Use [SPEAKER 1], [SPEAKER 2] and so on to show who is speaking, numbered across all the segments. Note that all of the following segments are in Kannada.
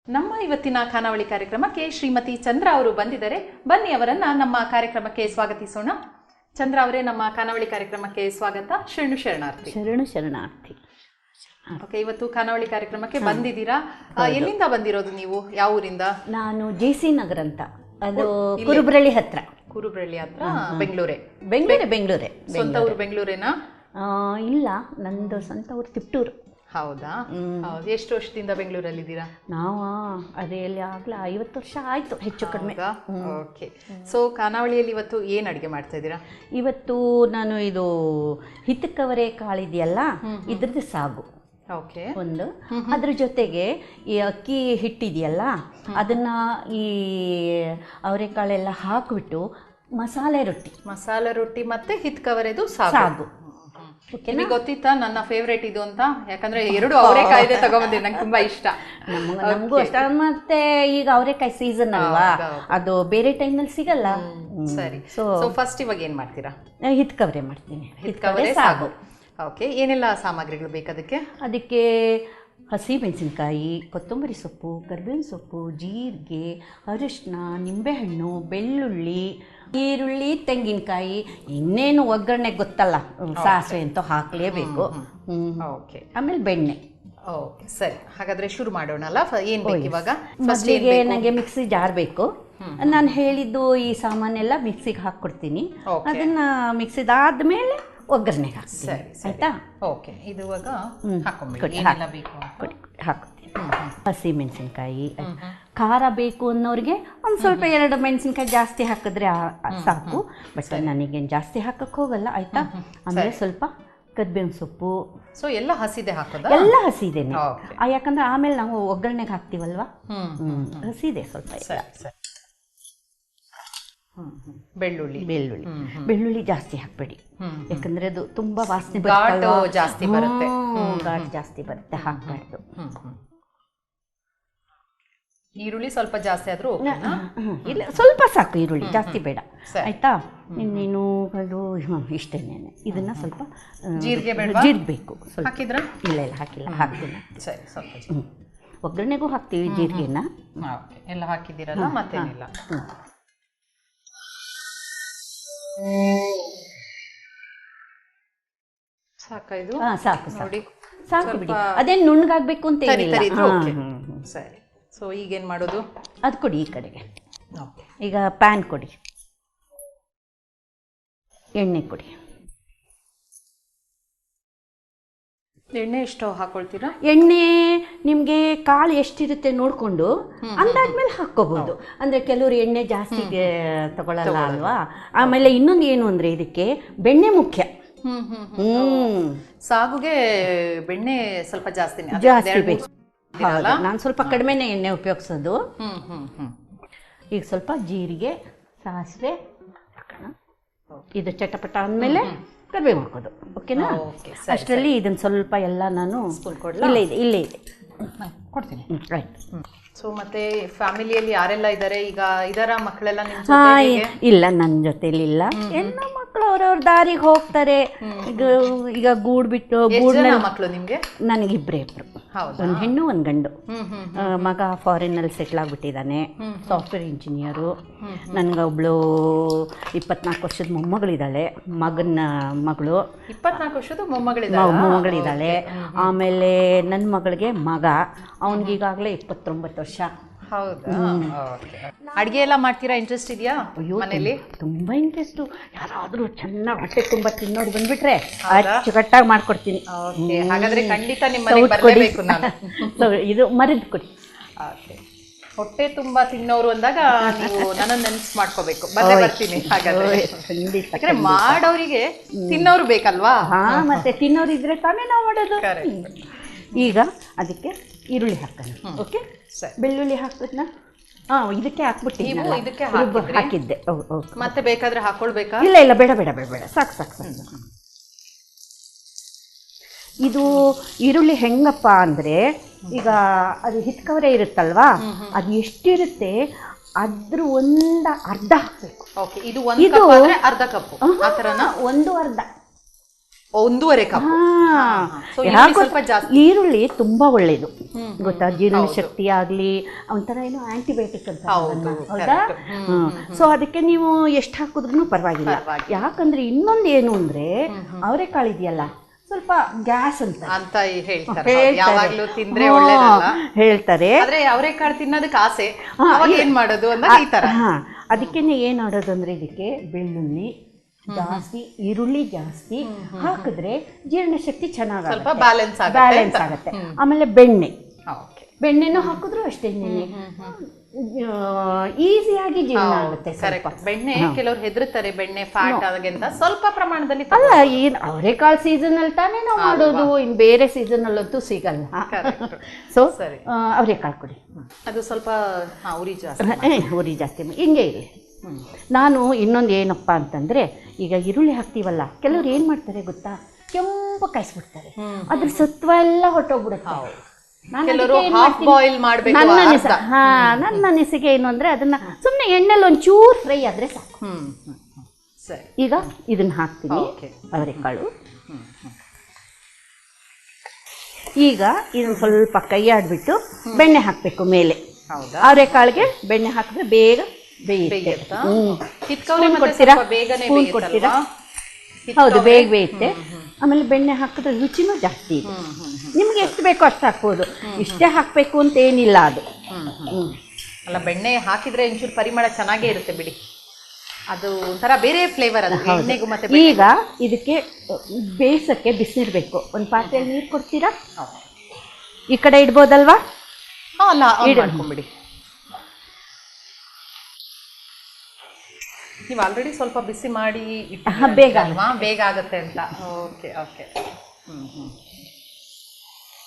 [SPEAKER 1] ನಮ್ಮ ಇವತ್ತಿನ ಖಾನಾವಳಿ ಕಾರ್ಯಕ್ರಮಕ್ಕೆ ಶ್ರೀಮತಿ ಚಂದ್ರ ಅವರು ಬಂದಿದ್ದಾರೆ. ಬನ್ನಿ ಅವರನ್ನ ನಮ್ಮ ಕಾರ್ಯಕ್ರಮಕ್ಕೆ ಸ್ವಾಗತಿಸೋಣ. ಚಂದ್ರ ಅವರೇ, ನಮ್ಮ ಖಾನಾವಳಿ ಕಾರ್ಯಕ್ರಮಕ್ಕೆ ಸ್ವಾಗತ. ಶರಣು ಶರಣಾರ್ಥಿ.
[SPEAKER 2] ಶರಣು ಶರಣಾರ್ಥಿ.
[SPEAKER 1] ಓಕೆ, ಇವತ್ತು ಖಾನಾವಳಿ ಕಾರ್ಯಕ್ರಮಕ್ಕೆ ಬಂದಿದ್ದೀರಾ. ಎಲ್ಲಿಂದ ಬಂದಿರೋದು ನೀವು? ಯಾವ ಊರಿಂದ?
[SPEAKER 2] ನಾನು ಜೆಸಿ ನಗರ್ ಅಂತ, ಅದು ಕುರುಬ್ರಳ್ಳಿ ಹತ್ರ.
[SPEAKER 1] ಕುರುಬ್ರಳ್ಳಿ ಹತ್ರ ಬೆಂಗಳೂರೇ?
[SPEAKER 2] ಬೆಂಗಳೂರೇ.
[SPEAKER 1] ಸ್ವಂತ ಊರು ಬೆಂಗಳೂರೇನಾ?
[SPEAKER 2] ಇಲ್ಲ, ನಂದು ಸ್ವಂತ ಊರು ತಿಪ್ಟೂರು.
[SPEAKER 1] ಹೌದಾ? ಎಷ್ಟು ವರ್ಷದಿಂದ ಬೆಂಗಳೂರಲ್ಲಿದ್ದೀರಾ?
[SPEAKER 2] ನಾವು ಅದರಲ್ಲಿ ಆಗಲೇ 50 ವರ್ಷ ಆಯ್ತು, ಹೆಚ್ಚು ಕಡಿಮೆ.
[SPEAKER 1] ಓಕೆ. ಸೊ ಖಾನಾವಳಿಯಲ್ಲಿ ಇವತ್ತು ಏನು ಅಡುಗೆ ಮಾಡ್ತಾ ಇದ್ದೀರಾ?
[SPEAKER 2] ಇವತ್ತು ನಾನು ಇದು ಹಿತಕವರೆ ಕಾಳಿದೆಯಲ್ಲ, ಇದ್ರದ್ದು ಸಾಗು
[SPEAKER 1] ಓಕೆ
[SPEAKER 2] ಒಂದು, ಅದ್ರ ಜೊತೆಗೆ ಈ ಅಕ್ಕಿ ಹಿಟ್ಟಿದೆಯಲ್ಲ ಅದನ್ನ ಈ ಅವರೆಕಾಳೆಲ್ಲ ಹಾಕಿಬಿಟ್ಟು ಮಸಾಲೆ ರೊಟ್ಟಿ ಮತ್ತೆ
[SPEAKER 1] ಹಿತ್ಕವರೆದು
[SPEAKER 2] ಸಾಗು.
[SPEAKER 1] ನಿಮಗೆ ಗೊತ್ತಿತ್ತಾ ನನ್ನ ಫೇವ್ರೇಟ್ ಇದು ಅಂತ? ಯಾಕಂದ್ರೆ ಎರಡು ಅವರೆಕಾಯಿದೆ ತಗೊಂಡ್ಬಂದಿರಿ, ನಂಗೆ ತುಂಬಾ ಇಷ್ಟ.
[SPEAKER 2] ನಮಗೂ ಇಷ್ಟ. ಮತ್ತೆ ಈಗ ಅವರೆಕಾಯಿ ಸೀಸನ್ ಅಲ್ವಾ, ಅದು ಬೇರೆ ಟೈಮ್ನಲ್ಲಿ ಸಿಗಲ್ಲ.
[SPEAKER 1] ಸರಿ. ಸೊ ಫಸ್ಟ್ ಇವಾಗ ಏನ್ ಮಾಡ್ತೀರಾ?
[SPEAKER 2] ಹಿತ್ಕವರೆ ಮಾಡ್ತೀನಿ.
[SPEAKER 1] ಹಿತ್ಕವರೆ ಸಾಗು. ಓಕೆ, ಏನೆಲ್ಲ ಸಾಮಗ್ರಿಗಳು ಬೇಕು ಅದಕ್ಕೆ?
[SPEAKER 2] ಅದಕ್ಕೆ ಹಸಿ ಮೆಣಸಿನ್ಕಾಯಿ, ಕೊತ್ತಂಬರಿ ಸೊಪ್ಪು, ಕರಿಬೇವಿನ ಸೊಪ್ಪು, ಜೀರಿಗೆ, ಅರಿಶಿನ, ನಿಂಬೆಹಣ್ಣು, ಬೆಳ್ಳುಳ್ಳಿ, ಈರುಳ್ಳಿ, ತೆಂಗಿನಕಾಯಿ, ಇನ್ನೇನು ಒಗ್ಗರಣೆ ಗೊತ್ತಲ್ಲ, ಸಾಸಿವೆ ಅಂತೂ ಹಾಕಲೇಬೇಕು.
[SPEAKER 1] ಓಕೆ,
[SPEAKER 2] ಆಮೇಲೆ ಬೆಣ್ಣೆ.
[SPEAKER 1] ಓಕೆ, ಸರಿ. ಹಾಗಾದ್ರೆ ಶುರು ಮಾಡೋಣಲ್ಲ. ಏನ್ ಬೇಕು ಇವಾಗ?
[SPEAKER 2] ಫಸ್ಟಿಗೆ ನನಗೆ ಮಿಕ್ಸಿ ಜಾರ್ ಬೇಕು. ನಾನು ಹೇಳಿದ್ದು ಈ ಸಾಮಾನೆಲ್ಲ ಮಿಕ್ಸಿಗೆ ಹಾಕ್ಕೊಡ್ತೀನಿ. ಅದನ್ನ ಮಿಕ್ಸಿದಾದ್ಮೇಲೆ ಒಗ್ಗರಣೆಗೆ ಹಾಕ್ತೀನಿ. ಆಯ್ತಾ?
[SPEAKER 1] ಓಕೆ, ಇದು ಇವಾಗ
[SPEAKER 2] ಹಾಕ್ತೀನಿ. ಹಸಿ ಮೆಣಸಿನ್ಕಾಯಿ, ಖಾರ ಬೇಕು ಅನ್ನೋರಿಗೆ ಒಂದು ಸ್ವಲ್ಪ 2 ಮೆಣಸಿನ್ಕಾಯಿ ಜಾಸ್ತಿ ಹಾಕಿದ್ರೆ ಸಾಕು. ಬಟ್ ನನಗೇನು ಜಾಸ್ತಿ ಹಾಕಕ್ಕೆ ಹೋಗಲ್ಲ. ಆಯ್ತಾ? ಆಮೇಲೆ ಸ್ವಲ್ಪ ಕರಿಬೇವಿನ ಸೊಪ್ಪು.
[SPEAKER 1] ಸೊ ಎಲ್ಲ ಹಸಿದೆ ಹಾಕೋದಾ?
[SPEAKER 2] ಎಲ್ಲ ಹಸಿದೇನೆ, ಯಾಕಂದ್ರೆ ಆಮೇಲೆ ನಾವು ಒಗ್ಗರಣೆಗೆ ಹಾಕ್ತೀವಲ್ವಾ, ಹಸಿದೆ ಸ್ವಲ್ಪ. ಬೆಳ್ಳುಳ್ಳಿ ಜಾಸ್ತಿ ಹಾಕ್ಬೇಡಿ, ಯಾಕಂದ್ರೆ ಅದು ತುಂಬಾ ವಾಸನೆ
[SPEAKER 1] ಜಾಸ್ತಿ ಬರುತ್ತೆ,
[SPEAKER 2] ಘಾಟ್ ಜಾಸ್ತಿ ಬರುತ್ತೆ, ಹಾಕ್ಬಾರ್ದು.
[SPEAKER 1] ಈರುಳ್ಳಿ ಸ್ವಲ್ಪ ಜಾಸ್ತಿ ಆದ್ರೂ
[SPEAKER 2] ಇಲ್ಲ, ಸ್ವಲ್ಪ ಸಾಕು, ಈರುಳ್ಳಿ ಜಾಸ್ತಿ ಬೇಡ. ಆಯ್ತಾ? ಇನ್ನೇನು ಅದು ಇಷ್ಟೇನೇನೆ. ಇದನ್ನ ಸ್ವಲ್ಪ
[SPEAKER 1] ಜೀರಿಗೆ
[SPEAKER 2] ಬೇಕು.
[SPEAKER 1] ಹಾಕಿದ್ರ?
[SPEAKER 2] ಇಲ್ಲ ಹಾಕಿಲ್ಲ, ಹಾಕ್ತೀನಿ.
[SPEAKER 1] ಸರಿ, ಸ್ವಲ್ಪ
[SPEAKER 2] ಒಗ್ಗರಣೆಗೂ ಹಾಕ್ತೀವಿ ಜೀರಿಗೆನ.
[SPEAKER 1] ಎಲ್ಲ ಹಾಕಿದ್ದೀರಲ್ಲ, ಮತ್ತೇನಿಲ್ಲ. ಸಾಕಾಯ್ತು?
[SPEAKER 2] ಸಾಕು ಸಾಕು ಬಿಡಿ, ಅದೇನು ನುಣ್ಣಗಾಗ್ಬೇಕು ಅಂತ ಏನಿಲ್ಲ.
[SPEAKER 1] ಸರಿ. ಸೊ ಈಗೇನು ಮಾಡೋದು?
[SPEAKER 2] ಅದು ಕೊಡಿ ಈ ಕಡೆಗೆ. ಈಗ ಪ್ಯಾನ್ ಕೊಡಿ, ಎಣ್ಣೆ ಕೊಡಿ.
[SPEAKER 1] ಎಣ್ಣೆ ಎಷ್ಟು ಹಾಕೊಳ್ತೀರಾ?
[SPEAKER 2] ಎಣ್ಣೆ ನಿಮಗೆ ಕಾಳು ಎಷ್ಟಿರುತ್ತೆ ನೋಡಿಕೊಂಡು ಅಂದಾದ್ಮೇಲೆ ಹಾಕ್ಕೋಬಹುದು. ಅಂದರೆ ಕೆಲವರು ಎಣ್ಣೆ ಜಾಸ್ತಿ ತಗೊಳ್ಳಲ್ಲ ಅಲ್ವಾ. ಆಮೇಲೆ ಇನ್ನೊಂದು ಏನು ಅಂದರೆ ಇದಕ್ಕೆ ಬೆಣ್ಣೆ ಮುಖ್ಯ.
[SPEAKER 1] ಸಾಗುಗೆ ಬೆಣ್ಣೆ ಸ್ವಲ್ಪ ಜಾಸ್ತಿ
[SPEAKER 2] ಬೇಕು. ನಾನು ಸ್ವಲ್ಪ ಕಡಿಮೆನೇ ಎಣ್ಣೆ ಉಪಯೋಗಿಸೋದು. ಈಗ ಸ್ವಲ್ಪ ಜೀರಿಗೆ, ಸಾಸಿವೆ, ಇದು ಚಟಪಟ ಅಂದಮೇಲೆ ಕರಿಬೇವು ಹಾಕೋದು. ಓಕೆನಾ? ಅಷ್ಟರಲ್ಲಿ ಇದನ್ನ ಸ್ವಲ್ಪ ಎಲ್ಲ ನಾನು ಇಲ್ಲೇ ಇದೆ
[SPEAKER 1] ಕೊಡ್ತೀನಿ.
[SPEAKER 2] ರೈಟ್.
[SPEAKER 1] ಸೊ ಮತ್ತೆ ಫ್ಯಾಮಿಲಿಯಲ್ಲಿ ಯಾರೆಲ್ಲ ಇದ್ದಾರೆ ಈಗ? ಇದರ ಮಕ್ಕಳೆಲ್ಲ
[SPEAKER 2] ಇಲ್ಲ, ನನ್ನ ಜೊತೆಲಿ ಇಲ್ಲ. ಎಲ್ಲ ಮಕ್ಕಳು ಅವ್ರವ್ರ ದಾರಿಗೆ ಹೋಗ್ತಾರೆ. ಈಗ ಗೂಡು ಬಿಟ್ಟು
[SPEAKER 1] ಮಕ್ಕಳು ನಿಮ್ಗೆ?
[SPEAKER 2] ನನಗೆ ಇಬ್ರು, ಒಂದು ಹೆಣ್ಣು ಒಂದು ಗಂಡು. ಮಗ ಫಾರಿನ್ನಲ್ಲಿ ಸೆಟ್ಲ್ ಆಗ್ಬಿಟ್ಟಿದ್ದಾನೆ, ಸಾಫ್ಟ್ವೇರ್ ಇಂಜಿನಿಯರು. ನನಗೊಬ್ಳು 24 ವರ್ಷದ ಮೊಮ್ಮಗಳಿದ್ದಾಳೆ, ಮಗಳು
[SPEAKER 1] 24 ವರ್ಷದ
[SPEAKER 2] ಮೊಮ್ಮಗಳಿದ್ದಾಳೆ. ಆಮೇಲೆ ನನ್ನ ಮಗಳಿಗೆ ಮಗ, ಅವನಿಗೀಗಾಗಲೇ 29 ವರ್ಷ.
[SPEAKER 1] ಹೌದಾ? ಅಡುಗೆ ಎಲ್ಲ ಮಾಡ್ತೀರಾ? ಇಂಟ್ರೆಸ್ಟ್ ಇದೆಯಾ ಮನೇಲಿ?
[SPEAKER 2] ತುಂಬಾ ಇಂಟ್ರೆಸ್ಟು. ಯಾರಾದರೂ ಚೆನ್ನಾಗಿ ಹೊಟ್ಟೆ ತುಂಬ ತಿನ್ನೋರು ಬಂದ್ಬಿಟ್ರೆ ಅಚ್ಚುಕಟ್ಟಾಗಿ ಮಾಡ್ಕೊಡ್ತೀನಿ.
[SPEAKER 1] ಹಾಗಾದ್ರೆ ಖಂಡಿತ ನಿಮ್ಮ ಮನೆಗೆ ಬರಲೇಬೇಕು ನಾನು.
[SPEAKER 2] ಇದು ಮರಿದ್ ಕೊಡಿ.
[SPEAKER 1] ಹೊಟ್ಟೆ ತುಂಬಾ ತಿನ್ನೋರು ಅಂದಾಗ ನೀವು ನನ್ನನ್ನು ನೆನ್ಸ್ ಮಾಡ್ಕೋಬೇಕು. ಬರ್ತೀನಿ ಹಾಗಾದ್ರೆ. ಮಾಡೋರಿಗೆ ತಿನ್ನೋರು ಬೇಕಲ್ವಾ?
[SPEAKER 2] ಮತ್ತೆ ತಿನ್ನೋರು ಇದ್ರೆ ತಾನೇ ನಾವು ಮಾಡೋದು. ಈಗ ಅದಕ್ಕೆ ಈರುಳ್ಳಿ ಹಾಕೋಣ. ಓಕೆ, ಬೆಳ್ಳುಳ್ಳಿ ಹಾಕ್ಬಿಟ್ನಾ? ಇದಕ್ಕೆ ಹಾಕಿದ್ದೆ.
[SPEAKER 1] ಮತ್ತೆ ಬೇಕಾದ್ರೆ ಹಾಕೊಳ್ಬೇಕಾ?
[SPEAKER 2] ಇಲ್ಲ, ಬೇಡ, ಸಾಕು. ಇದು ಈರುಳ್ಳಿ ಹೆಂಗಪ್ಪ ಅಂದರೆ, ಈಗ ಅದು ಹಿತ್ಕವರೆ ಇರುತ್ತಲ್ವಾ, ಅದು ಎಷ್ಟಿರುತ್ತೆ ಅದ್ರ ಅರ್ಧ ಹಾಕಬೇಕು.
[SPEAKER 1] ಇದು ಅರ್ಧ ಕಪ್ಪು,
[SPEAKER 2] ಒಂದು ಅರ್ಧ
[SPEAKER 1] 1.5 ಕಪ್.
[SPEAKER 2] ಸ್ವಲ್ಪ ಜಾಸ್ತಿ. ಈರುಳ್ಳಿ ತುಂಬಾ ಒಳ್ಳೇದು ಗೊತ್ತಾ, ಜೀರ್ಣ ಶಕ್ತಿ ಆಗ್ಲಿ, ಒಂಥರ ಏನೋ ಆಂಟಿಬಯೋಟಿಕ್ ಅಂತ ಹೌದಾ. ಸೊ ಅದಕ್ಕೆ ನೀವು ಎಷ್ಟು ಹಾಕಿದ್ರೂ ಪರವಾಗಿಲ್ಲ. ಯಾಕಂದ್ರೆ ಇನ್ನೊಂದು ಏನು ಅಂದ್ರೆ ಅವರೆಕಾಳು ಇದೆಯಲ್ಲ, ಸ್ವಲ್ಪ ಗ್ಯಾಸ್ ಅಂತ ಹೇಳ್ತಾರೆ.
[SPEAKER 1] ಅವರೆಕಾಳು ತಿನ್ನೋದಕ್ಕೆ ಆಸೆ, ಏನ್ ಮಾಡೋದು
[SPEAKER 2] ಅದಕ್ಕೇನೆ ಏನ್ ಮಾಡೋದು ಅಂದ್ರೆ ಇದಕ್ಕೆ ಬೆಳ್ಳುಳ್ಳಿ ಜಾಸ್ತಿ, ಈರುಳ್ಳಿ ಜಾಸ್ತಿ ಹಾಕಿದ್ರೆ ಜೀರ್ಣಶಕ್ತಿ ಚೆನ್ನಾಗಿ
[SPEAKER 1] ಸ್ವಲ್ಪ ಬ್ಯಾಲೆನ್ಸ್
[SPEAKER 2] ಆಗುತ್ತೆ. ಆಮೇಲೆ ಬೆಣ್ಣೆನೂ ಹಾಕಿದ್ರು ಅಷ್ಟೇ, ಈಸಿಯಾಗಿ ಜೀರ್ಣ ಆಗುತ್ತೆ.
[SPEAKER 1] ಬೆಣ್ಣೆ ಕೆಲವರು ಹೆದರ್ತಾರೆ, ಬೆಣ್ಣೆ ಫ್ಯಾಟ್ ಆದಂತ ಸ್ವಲ್ಪ ಪ್ರಮಾಣದಲ್ಲಿ.
[SPEAKER 2] ಅಲ್ಲ, ಏನ್ ಅವರೆಕಾಳು ಸೀಸನ್ ಅಲ್ಲಿ ತಾನೇ ನಾವು ಮಾಡೋದು, ಇನ್ ಬೇರೆ ಸೀಸನ್ ಅಲ್ಲಂತೂ ಸಿಗಲ್ಲ. ಸೊ ಅವರೆಕಾಳು ಕೊಡಿ,
[SPEAKER 1] ಅದು ಸ್ವಲ್ಪ
[SPEAKER 2] ಉರಿ ಜಾಸ್ತಿ ಹಿಂಗೆ ಇರಲಿ. ನಾನು ಇನ್ನೊಂದು ಏನಪ್ಪ ಅಂತಂದ್ರೆ, ಈಗ ಈರುಳ್ಳಿ ಹಾಕ್ತೀವಲ್ಲ, ಕೆಲವ್ರು ಏನ್ ಮಾಡ್ತಾರೆ ಗೊತ್ತಾ, ಕೆಂಪು ಕಾಯಿಸ್ಬಿಡ್ತಾರೆ, ಅದ್ರ ಸತ್ವ ಎಲ್ಲ ಹೊಟ್ಟೋಗ್ಬಿಡುತ್ತೆ. ನನ್ನ ಅನಿಸಿಕೆ ಏನು ಅಂದ್ರೆ, ಅದನ್ನ ಸುಮ್ಮನೆ ಎಣ್ಣೆಲಿ ಒಂಚೂರು ಫ್ರೈ ಆದ್ರೆ ಸಾಕು. ಈಗ ಇದನ್ನ ಹಾಕ್ತೀನಿ, ಅವರೆಕಾಳು. ಈಗ ಇದನ್ನ ಸ್ವಲ್ಪ ಕೈ ಆಡ್ಬಿಟ್ಟು ಬೆಣ್ಣೆ ಹಾಕ್ಬೇಕು ಮೇಲೆ. ಅವರೆಕಾಳಿಗೆ ಬೆಣ್ಣೆ ಹಾಕಿದ್ರೆ ಬೇಗ ಬೇಯುತ್ತೆ. ಕೊಡ್ತೀರಾ? ಸ್ಪೂನ್ ಕೊಡ್ತೀರಾ? ಹೌದು, ಬೇಗ ಬೇಯುತ್ತೆ. ಆಮೇಲೆ ಬೆಣ್ಣೆ ಹಾಕಿದ್ರೆ ರುಚಿನೂ ಜಾಸ್ತಿ ಇದೆ. ನಿಮ್ಗೆ ಎಷ್ಟು ಬೇಕೋ ಅಷ್ಟು ಹಾಕ್ಬೋದು, ಇಷ್ಟೇ ಹಾಕಬೇಕು ಅಂತ ಏನಿಲ್ಲ. ಅದು
[SPEAKER 1] ಅಲ್ಲ, ಬೆಣ್ಣೆ ಹಾಕಿದ್ರೆ ಒಂಚೂರು ಪರಿಮಳ ಚೆನ್ನಾಗೇ ಇರುತ್ತೆ ಬಿಡಿ, ಅದು ಒಂಥರ ಬೇರೆ ಫ್ಲೇವರ್. ಅದು
[SPEAKER 2] ಈಗ ಇದಕ್ಕೆ ಬೇಯಿಸಕ್ಕೆ ಬಿಸಿನೀರು ಬೇಕು. ಒಂದು ಪಾತ್ರೆಯಲ್ಲಿ ನೀರು ಕೊಡ್ತೀರಾ? ಈ ಕಡೆ ಇಡ್ಬೋದಲ್ವಾ?
[SPEAKER 1] ಬಿಡಿ, ನೀವು ಆಲ್ರೆಡಿ ಸ್ವಲ್ಪ ಬಿಸಿ ಮಾಡಿ ಬೇಗ ಆಗುತ್ತೆ ಅಂತ. Okay okay.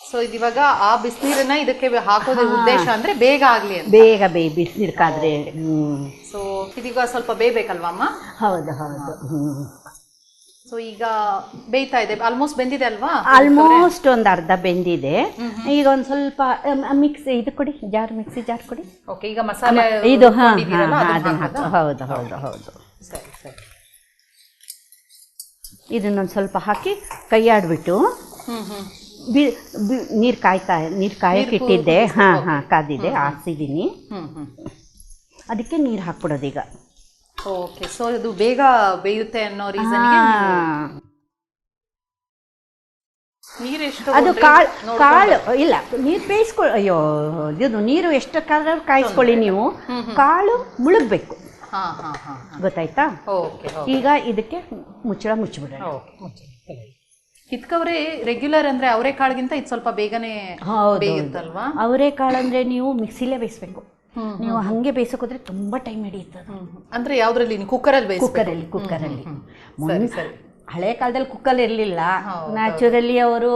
[SPEAKER 1] ಸೊ ಇದಿವಾಗ ಆ ಬಿಸಿನೀರನ್ನ ಇದಕ್ಕೆ ಹಾಕೋದ ಉದ್ದೇಶ ಅಂದ್ರೆ ಬೇಗ ಆಗ್ಲಿ ಅಂತ.
[SPEAKER 2] ಬೇಗ ಬಿಸಿನೀರು ಕಾದ್ರೆ.
[SPEAKER 1] ಸೊ ಇದೀಗ ಸ್ವಲ್ಪ ಬೇಯಬೇಕಲ್ವಾ ಅಮ್ಮ?
[SPEAKER 2] ಹೌದು.
[SPEAKER 1] ಸೊ ಈಗ ಬೇಯ್ತಾ ಇದೆ, ಆಲ್ಮೋಸ್ಟ್ ಬೆಂದಿದೆ ಅಲ್ವಾ?
[SPEAKER 2] ಆಲ್ಮೋಸ್ಟ್ ಒಂದು ಅರ್ಧ ಬೆಂದಿದೆ. ಈಗ ಒಂದು ಸ್ವಲ್ಪ ಮಿಕ್ಸಿ ಇದು ಕೊಡಿ, ಮಿಕ್ಸಿ ಜಾರ್ ಕೊಡಿ.
[SPEAKER 1] ಓಕೆ, ಈಗ ಮಸಾಲೆ
[SPEAKER 2] ಇದು ಹೌದು.
[SPEAKER 1] ಸರಿ.
[SPEAKER 2] ಇದನ್ನೊಂದು ಸ್ವಲ್ಪ ಹಾಕಿ ಕೈ ಆಡ್ಬಿಟ್ಟು, ನೀರು ಕಾಯಕ್ಕೆ ಇಟ್ಟಿದ್ದೆ. ಕಾದಿದೆ, ಆರಿಸಿದ್ದೀನಿ. ಅದಕ್ಕೆ ನೀರು ಹಾಕ್ಬಿಡೋದು ಈಗ.
[SPEAKER 1] ಓಕೆ, ಸೊ ಇದು ಬೇಗ ಬೇಯುತ್ತೆ ಅನ್ನೋ ರೀಸನ್.
[SPEAKER 2] ಅದು ಕಾಳು ಇಲ್ಲ, ನೀರು ಬೇಯಿಸ್ಕೊಳ್ಳಿ. ಅಯ್ಯೋ, ಇದು ನೀರು ಎಷ್ಟು ಕಾಯಿಸ್ಕೊಳ್ಳಿ ನೀವು, ಕಾಳು ಮುಳುಗ್ಬೇಕು. ಗೊತ್ತಾಯ್ತಾ? ಈಗ ಇದಕ್ಕೆ ಮುಚ್ಚಿಬಿಡೋಣ.
[SPEAKER 1] ಹಿತ್ಕವ್ರೆ ರೆಗ್ಯುಲರ್ ಅಂದ್ರೆ ಅವರೆಕಾಳಿಗಿಂತ ಇದು ಸ್ವಲ್ಪ ಬೇಗನೆ ಬೇಯುತ್ತಲ್ವಾ?
[SPEAKER 2] ಅವರೆಕಾಳು ಅಂದ್ರೆ ನೀವು ಮಿಕ್ಸಿಲೇ ಬೇಯಿಸ್ಬೇಕು. ನೀವು ಹಂಗೆ ಬೇಯಿಸೋಕೋದ್ರೆ ತುಂಬಾ ಟೈಮ್ ಹಿಡಿಯುತ್ತದೆ.
[SPEAKER 1] ಅಂದ್ರೆ ಯಾವ್ದ್ರಲ್ಲಿ? ಕುಕ್ಕರಲ್ಲಿ.
[SPEAKER 2] ಹಳೆ ಕಾಲದಲ್ಲಿ ಕುಕ್ಕರ್ ಇರಲಿಲ್ಲ, ನ್ಯಾಚುರಲಿ ಅವರು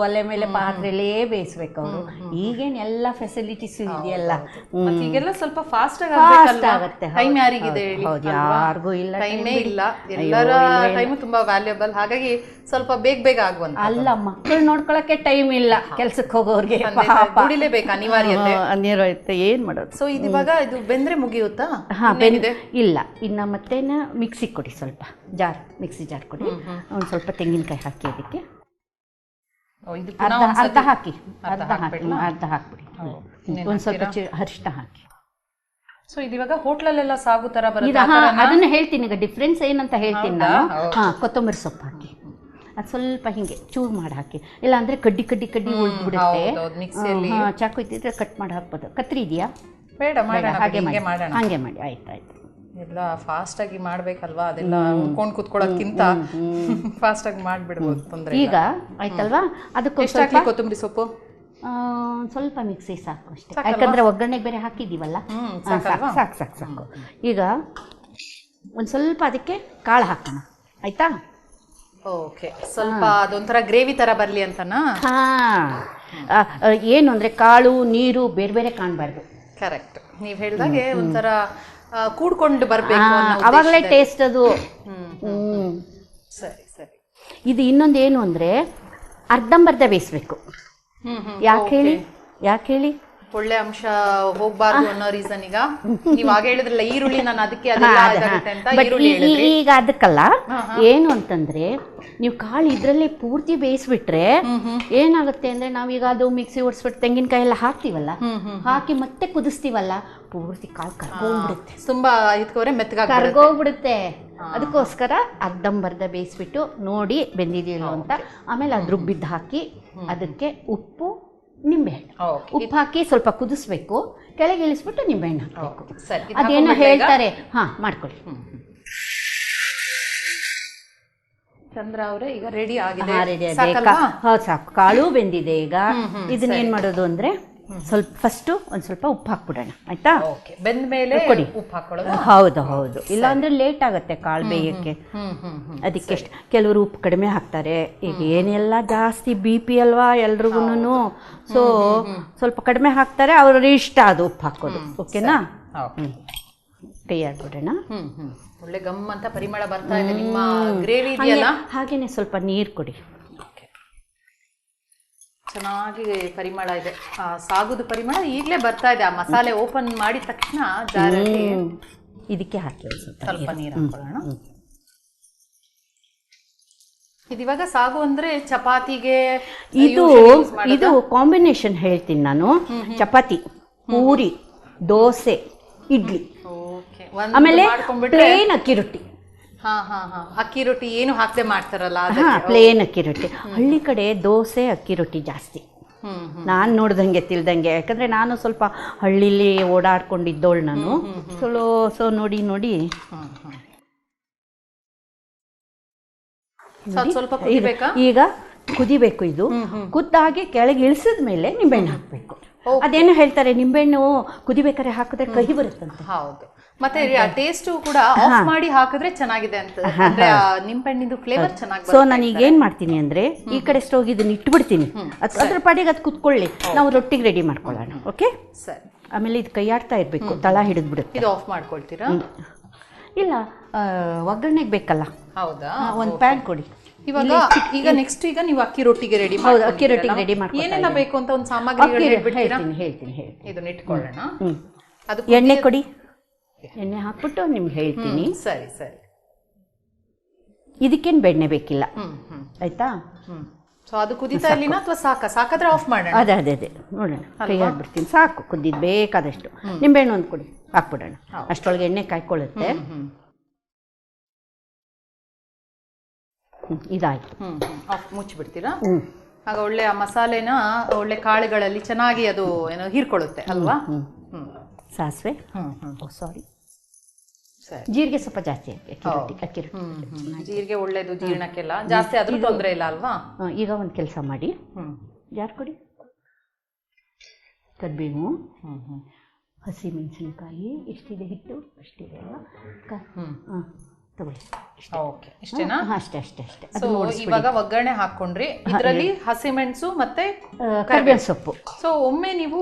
[SPEAKER 2] ಒಲೆ ಮೇಲೆ ಪಾತ್ರೆಯಲ್ಲೇ ಬೇಯಿಸ್ಬೇಕು ಅವರು. ಈಗೇನು ಎಲ್ಲ ಫೆಸಿಲಿಟೀಸ್ ಇದೆಯಲ್ಲ,
[SPEAKER 1] ಈಗೆಲ್ಲ ಸ್ವಲ್ಪ ಫಾಸ್ಟ್
[SPEAKER 2] ಆಗುತ್ತೆ.
[SPEAKER 1] ಟೈಮ್ ಯಾರಿಗಿದೆ?
[SPEAKER 2] ಯಾರಿಗೂ ಇಲ್ಲ,
[SPEAKER 1] ಟೈಮೇ ಇಲ್ಲ. ಎಲ್ಲರ ಟೈಮು ತುಂಬಾ ವ್ಯಾಲ್ಯೂಬಲ್, ಹಾಗಾಗಿ ಸ್ವಲ್ಪ ಬೇಗ ಆಗುವಂತ.
[SPEAKER 2] ಅಲ್ಲ, ಮಕ್ಕಳು ನೋಡ್ಕೊಳಕ್ಕೆ ಟೈಮ್ ಇಲ್ಲ, ಕೆಲ್ಸಕ್ಕೆ ಹೋಗೋರ್ಗೆ
[SPEAKER 1] ದುಡಿಲೇಬೇಕು,
[SPEAKER 2] ಅನಿವಾರ್ಯತೆ. ಏನ್ ಮಾಡೋದು?
[SPEAKER 1] ಸೊ ಇದಿವಾಗ ಇದು ಬೆಂದ್ರೆ ಮುಗಿಯುತ್ತಾ?
[SPEAKER 2] ಇಲ್ಲ, ಇನ್ನ ಮತ್ತೆ ಮಿಕ್ಸಿ ಕೊಡಿ, ಸ್ವಲ್ಪ ಮಿಕ್ಸಿ ಜಾರ್ ಕೊಡಿ. ಒಂದು ಸ್ವಲ್ಪ ತೆಂಗಿನಕಾಯಿ ಹಾಕಿ ಅದಕ್ಕೆ ಅರ್ಧ ಹಾಕ್ಬಿಡಿ. ಒಂದು ಸ್ವಲ್ಪ ಅರಿಶಿನ ಹಾಕಿ.
[SPEAKER 1] ಸೊ ಇದಿವಾಗ ಹೋಟ್ಲಲ್ಲೆಲ್ಲ ಸಾಗು ತರ ಬರುತ್ತೆ,
[SPEAKER 2] ಅದನ್ನ ಹೇಳ್ತೀನಿ ಈಗ. ಡಿಫ್ರೆನ್ಸ್ ಏನಂತ ಹೇಳ್ತೀನಿ ನಾನು. ಕೊತ್ತಂಬರಿ ಸೊಪ್ಪು ಹಾಕಿ, ಅದು ಸ್ವಲ್ಪ ಹಿಂಗೆ ಚೂರು ಮಾಡಿ ಹಾಕಿ. ಇಲ್ಲ ಅಂದ್ರೆ ಕಡ್ಡಿ ಉಳ್ದ್ಬಿಡುತ್ತೆ. ಚಾಕು ಇದ್ದಿದ್ರೆ ಕಟ್ ಮಾಡಿ ಹಾಕ್ಬೋದು. ಕತ್ರಿ ಇದೆಯಾ?
[SPEAKER 1] ಬೇಡ, ಹಾಗೆ
[SPEAKER 2] ಮಾಡಿ. ಆಯ್ತು.
[SPEAKER 1] ಎಲ್ಲ ಫಾಸ್ಟ್ ಆಗಿ ಮಾಡ್ಬೇಕಲ್ವಾ, ಅದೆಲ್ಲ ಉಳ್ಕೊಂಡು ಕುತ್ಕೊಳ್ಳೋದ್ಕಿಂತ ಫಾಸ್ಟ್ ಆಗಿ ಮಾಡ್ಬಿಡ್ಬೋದು, ತೊಂದ್ರೆ.
[SPEAKER 2] ಈಗ ಆಯ್ತಲ್ವಾ? ಅದಕ್ಕೆ
[SPEAKER 1] ಕೊತ್ತಂಬರಿ ಸೊಪ್ಪು
[SPEAKER 2] ಸ್ವಲ್ಪ ಮಿಕ್ಸಿ ಸಾಕು ಅಷ್ಟೇ, ಯಾಕಂದ್ರೆ ಒಗ್ಗರಣೆಗೆ ಬೇರೆ ಹಾಕಿದೀವಲ್ಲ. ಸಾಕು. ಈಗ ಒಂದು ಸ್ವಲ್ಪ ಅದಕ್ಕೆ ಕಾಳು ಹಾಕೋಣ, ಆಯ್ತಾ?
[SPEAKER 1] ಓಕೆ, ಸ್ವಲ್ಪ ಅದೊಂಥರ ಗ್ರೇವಿ ತರ ಬರ್ಲಿ ಅಂತನಾ?
[SPEAKER 2] ಏನು ಅಂದ್ರೆ ಕಾಳು ನೀರು ಬೇರೆ ಬೇರೆ ಕಾಣಬಾರ್ದು.
[SPEAKER 1] ಕರೆಕ್ಟ್, ನೀವು ಹೇಳಿದಾಗೆ ಒಂಥರ ಕೂಡ್ಕೊಂಡು ಬರ್ಬೇಕು,
[SPEAKER 2] ಅವಾಗಲೇ ಟೇಸ್ಟ್ ಅದು.
[SPEAKER 1] ಸರಿ.
[SPEAKER 2] ಇದು ಇನ್ನೊಂದು ಏನು ಅಂದ್ರೆ ಅರ್ಧಂಬರ್ಧ ಬೇಯಿಸ್ಬೇಕು. ಯಾಕೆ ಹೇಳಿ?
[SPEAKER 1] ಒಳ್ಳೆ ಅಂಶ ಹೋಗ್ಬಾರ್ದು ಅನ್ನೋ ರೀಸನ್ ಈಗ ನೀವ್ ಆಗ ಹೇಳಿದ್ರಲ್ಲ ಈರುಳ್ಳಿ ನಾನು ಅದಕ್ಕೆ ಅದೆಲ್ಲ ಇದಾಗುತ್ತೆ ಅಂತ ಈರುಳ್ಳಿ ಹೇಳಿದ್ರಿ.
[SPEAKER 2] ಈಗ ಅದಕ್ಕಲ್ಲ, ಏನು ಅಂತಂದ್ರೆ ನೀವು ಕಾಳು ಇದ್ರಲ್ಲೇ ಪೂರ್ತಿ ಬೇಯಿಸ್ಬಿಟ್ರೆ ಏನಾಗುತ್ತೆ ಅಂದ್ರೆ ನಾವೀಗ ಅದು ಮಿಕ್ಸಿ ಓಡಿಸ್ಬಿಟ್ಟು ತೆಂಗಿನಕಾಯಿ ಎಲ್ಲ ಹಾಕ್ತಿವಲ್ಲ, ಹಾಕಿ ಮತ್ತೆ ಕುದಿಸ್ತೀವಲ್ಲ, ಪೂರ್ತಿ ಕಾಳು ಕರ್ಗೋಗ್ಬಿಡುತ್ತೆ,
[SPEAKER 1] ತುಂಬಾ ಇದ್ಕೋರೆ ಮೆತ್ತಗಾಗಿ
[SPEAKER 2] ಕರ್ಗೋಗ್ಬಿಡುತ್ತೆ. ಅದಕ್ಕೋಸ್ಕರ ಅರ್ಧಂಬರ್ಧ ಬೇಯಿಸ್ಬಿಟ್ಟು ನೋಡಿ ಬೆಂದಿದೆಯಲ್ಲ ಅಂತ, ಆಮೇಲೆ ಅದ್ರ ರುಬ್ಬಿದ್ದು ಹಾಕಿ ಅದಕ್ಕೆ ಉಪ್ಪು ನಿಂಬೆಹಣ್ಣು ಉಪ್ಪು ಹಾಕಿ ಸ್ವಲ್ಪ ಕುದಿಸ್ಬೇಕು, ಕೆಳಗೆ ಇಳಿಸ್ಬಿಟ್ಟು ನಿಂಬೆಹಣ್ಣು ಹಾಕಬೇಕು. ಅದೇನೋ ಹೇಳ್ತಾರೆ, ಮಾಡ್ಕೊಳ್ಳಿ.
[SPEAKER 1] ಚಂದ್ರ ಅವರೇ ಈಗ ರೆಡಿ ಆಗಿದೆ.
[SPEAKER 2] ಹೌದು, ಸಾಕು. ಕಾಳು ಬೆಂದಿದೆ. ಈಗ ಇದನ್ನ ಏನ್ ಮಾಡೋದು ಅಂದ್ರೆ ಫಸ್ಟು ಒಂದು ಸ್ವಲ್ಪ ಉಪ್ಪು ಹಾಕ್ಬಿಡೋಣ, ಆಯ್ತಾ?
[SPEAKER 1] ಬೆಂದ ಮೇಲೆ
[SPEAKER 2] ಕೊಡಿ
[SPEAKER 1] ಉಪ್ಪು ಹಾಕೊಳ್ಳೋದು.
[SPEAKER 2] ಹೌದು. ಇಲ್ಲ ಅಂದ್ರೆ ಲೇಟ್ ಆಗುತ್ತೆ ಕಾಳು ಬೇಯಕ್ಕೆ. ಅದಕ್ಕೆ ಕೆಲವರು ಉಪ್ಪು ಕಡಿಮೆ ಹಾಕ್ತಾರೆ. ಈಗ ಏನೆಲ್ಲ ಜಾಸ್ತಿ BP ಅಲ್ವಾ ಎಲ್ರಿಗೂನು, ಸೊ ಸ್ವಲ್ಪ ಕಡಿಮೆ ಹಾಕ್ತಾರೆ, ಅವ್ರ ಇಷ್ಟ ಅದು ಉಪ್ಪು ಹಾಕೋದು. ಓಕೆನಾ? ಕೈ ಹಾಕ್ಬಿಡೋಣ.
[SPEAKER 1] ಒಳ್ಳೆ ಗಮ್ ಅಂತ ಪರಿಮಳ ಬರ್ತಾ ಇದೆ ನಿಮ್ಮ ಗ್ರೇವಿ ಇದೆಯಲ್ಲ.
[SPEAKER 2] ಹಾಗೇನೆ ಸ್ವಲ್ಪ ನೀರು ಕೊಡಿ.
[SPEAKER 1] ಚೆನ್ನಾಗಿ ಪರಿಮಳ ಇದೆ, ಸಾಗುದು ಪರಿಮಳ ಈಗಲೇ ಬರ್ತಾ ಇದೆ. ಆ ಮಸಾಲೆ ಓಪನ್ ಮಾಡಿದ ತಕ್ಷಣ ಜಾರಲ್ಲಿ
[SPEAKER 2] ಇದಕ್ಕೆ ಹಾಕಿ
[SPEAKER 1] ಸ್ವಲ್ಪ ನೀರು ಹಾಕೊಳ್ಳೋಣ. ಇದಿವಾಗ ಸಾಗು ಅಂದ್ರೆ ಚಪಾತಿಗೆ
[SPEAKER 2] ಇದು ಕಾಂಬಿನೇಷನ್ ಹೇಳ್ತೀನಿ ನಾನು. ಚಪಾತಿ, ಪೂರಿ, ದೋಸೆ, ಇಡ್ಲಿ, ಆಮೇಲೆ ಪ್ಲೇನ್ ಅಕ್ಕಿ ರೊಟ್ಟಿ.
[SPEAKER 1] ಅಕ್ಕಿ ರೊಟ್ಟಿ ಏನು ಹಾಕದೆ ಮಾಡ್ತಾರಲ್ಲ,
[SPEAKER 2] ಪ್ಲೇನ್ ಅಕ್ಕಿ ರೊಟ್ಟಿ. ಹಳ್ಳಿ ಕಡೆ ದೋಸೆ ಅಕ್ಕಿ ರೊಟ್ಟಿ ಜಾಸ್ತಿ, ನಾನು ನೋಡ್ದಂಗೆ ತಿಳ್ದಂಗೆ. ಯಾಕಂದ್ರೆ ನಾನು ಸ್ವಲ್ಪ ಹಳ್ಳಿಲಿ ಓಡಾಡ್ಕೊಂಡಿದ್ದೋಳು ನಾನು. ಸೊ ನೋಡಿ
[SPEAKER 1] ಸ್ವಲ್ಪ ಕುದಿಬೇಕಾ?
[SPEAKER 2] ಈಗ ಕುದಿಬೇಕು. ಇದು ಕುದ್ದಾಗಿ ಕೆಳಗೆ ಇಳಿಸಿದ ಮೇಲೆ ನಿಂಬೆಹಣ್ಣು ಹಾಕ್ಬೇಕು. ಅದೇನು ಹೇಳ್ತಾರೆ, ನಿಂಬೆಹಣ್ಣು ಕುದಿಬೇಕಾದ್ರೆ ಹಾಕಿದ್ರೆ ಕಹಿ ಬರುತ್ತಂತೆ.
[SPEAKER 1] ಹೌದು, ಮತ್ತೆ ಟೇಸ್ಟ್ ಕೂಡ ಆಫ್ ಮಾಡಿ ಹಾಕಿದ್ರೆ ಚೆನ್ನಾಗಿದೆ ಅಂತ, ನಿಂಬೆಹಣ್ಣಿಂದು ಫ್ಲೇವರ್ ಚೆನ್ನಾಗಿ.
[SPEAKER 2] ಸೊ ನಾನು ಈಗ ಏನ್ ಮಾಡ್ತೀನಿ ಅಂದ್ರೆ ಈ ಕಡೆ ಸ್ಟೋವ್ ಇದನ್ನ ಇಟ್ಬಿಡ್ತೀನಿ, ಅದ್ರ ಪಾಡಿಗೆ ಅದು ಕುತ್ಕೊಳ್ಳಿ, ನಾವು ರೊಟ್ಟಿಗೆ ರೆಡಿ ಮಾಡ್ಕೊಳ್ಳೋಣ. ಓಕೆ
[SPEAKER 1] ಸರಿ.
[SPEAKER 2] ಆಮೇಲೆ ಇದು ಕೈ ಆಡ್ತಾ ಇರ್ಬೇಕು, ತಳ ಹಿಡಿದ್ಬಿಡುತ್ತೆ.
[SPEAKER 1] ಇದು ಆಫ್ ಮಾಡ್ಕೊಳ್ತೀರಾ?
[SPEAKER 2] ಇಲ್ಲ, ಒಗ್ಗರಣೆಗೆ ಬೇಕಲ್ಲ.
[SPEAKER 1] ಹೌದಾ? ಒಂದು
[SPEAKER 2] ಪ್ಯಾನ್ ಕೊಡಿ.
[SPEAKER 1] ಈಗ ನೆಕ್ಸ್ಟ್ ಈಗ ನೀವು ಅಕ್ಕಿ ರೊಟ್ಟಿಗೆ ರೆಡಿ
[SPEAKER 2] ಹೌದು, ಅಕ್ಕಿ ರೊಟ್ಟಿಗೆ ರೆಡಿ ಮಾಡ್ಕೊಳ್ಳಿ.
[SPEAKER 1] ಏನೆಲ್ಲ ಬೇಕು ಅಂತ ಒಂದು ಸಾಮಗ್ರಿ
[SPEAKER 2] ಹೇಳ್ತೀನಿ.
[SPEAKER 1] ಇದನ್ನ ಇಟ್ಕೊಳ್ಳೋಣ.
[SPEAKER 2] ಅದು ಎಣ್ಣೆ ಕೊಡಿ. ಎಣ್ಣೆ ಹಾಕ್ಬಿಟ್ಟು ನಿಮ್ಗೆ ಹೇಳ್ತೀನಿ.
[SPEAKER 1] ಸರಿ.
[SPEAKER 2] ಇದಕ್ಕೇನು ಬೆಣ್ಣೆ ಬೇಕಿಲ್ಲ, ಆಯ್ತಾ?
[SPEAKER 1] ಸೊ ಅದು ಕುದಿತಾ ಇಲ್ಲಿನ ಅಥವಾ ಸಾಕಾದ್ರೆ ಆಫ್ ಮಾಡೋಣ?
[SPEAKER 2] ಅದೇ ನೋಡೋಣ, ಕೈ ಹಾಕ್ಬಿಡ್ತೀನಿ. ಸಾಕು, ಕುದ್ದಿದ್ದು ಬೇಕಾದಷ್ಟು. ನಿಂಬೆಹಣ್ಣು ಒಂದು ಕೊಡಿ, ಹಾಕ್ಬಿಡೋಣ. ಅಷ್ಟೊಳಗೆ ಎಣ್ಣೆ ಕಾಯ್ಕೊಳ್ಳುತ್ತೆ. ಇದಾಯ್ತು.
[SPEAKER 1] ಮುಚ್ಚಿಬಿಡ್ತೀರಾ? ಆಗ ಒಳ್ಳೆ ಆ ಮಸಾಲೆನ ಒಳ್ಳೆ ಕಾಳುಗಳಲ್ಲಿ ಚೆನ್ನಾಗಿ ಅದು ಏನೋ ಹೀರ್ಕೊಳ್ಳುತ್ತೆ ಅಲ್ವಾ?
[SPEAKER 2] ಸಾಸಿವೆ, ಸಾರಿ, ಜೀರಿಗೆ ಸ್ವಲ್ಪ ಜಾಸ್ತಿ ಅಕ್ಕಿ
[SPEAKER 1] ಜೀರಿಗೆ ಒಳ್ಳೇದು ಜೀರ್ಣಕ್ಕೆಲ್ಲ, ಜಾಸ್ತಿ ಆದ್ರೂ ತೊಂದರೆ ಇಲ್ಲ ಅಲ್ವಾ?
[SPEAKER 2] ಈಗ ಒಂದು ಕೆಲಸ ಮಾಡಿ, ಜಾರ್ ಕೊಡಿ. ಕರಿಬೇವು, ಹಸಿಮೆಣಸಿನಕಾಯಿ, ಎಷ್ಟಿದೆ ಹಿಟ್ಟು ಅಷ್ಟಿದೆ ಅಲ್ವಾ? ತಗೊಳ್ಳಿ.
[SPEAKER 1] ಇಷ್ಟೇನಾ?
[SPEAKER 2] ಅಷ್ಟೇ.
[SPEAKER 1] ಇವಾಗ ಒಗ್ಗರಣೆ ಹಾಕೊಂಡ್ರಿ, ಇದರಲ್ಲಿ ಹಸಿಮೆಣಸು ಮತ್ತೆ
[SPEAKER 2] ಕರಿಬೇವು ಸೊಪ್ಪು.
[SPEAKER 1] ಸೊ ಒಮ್ಮೆ ನೀವು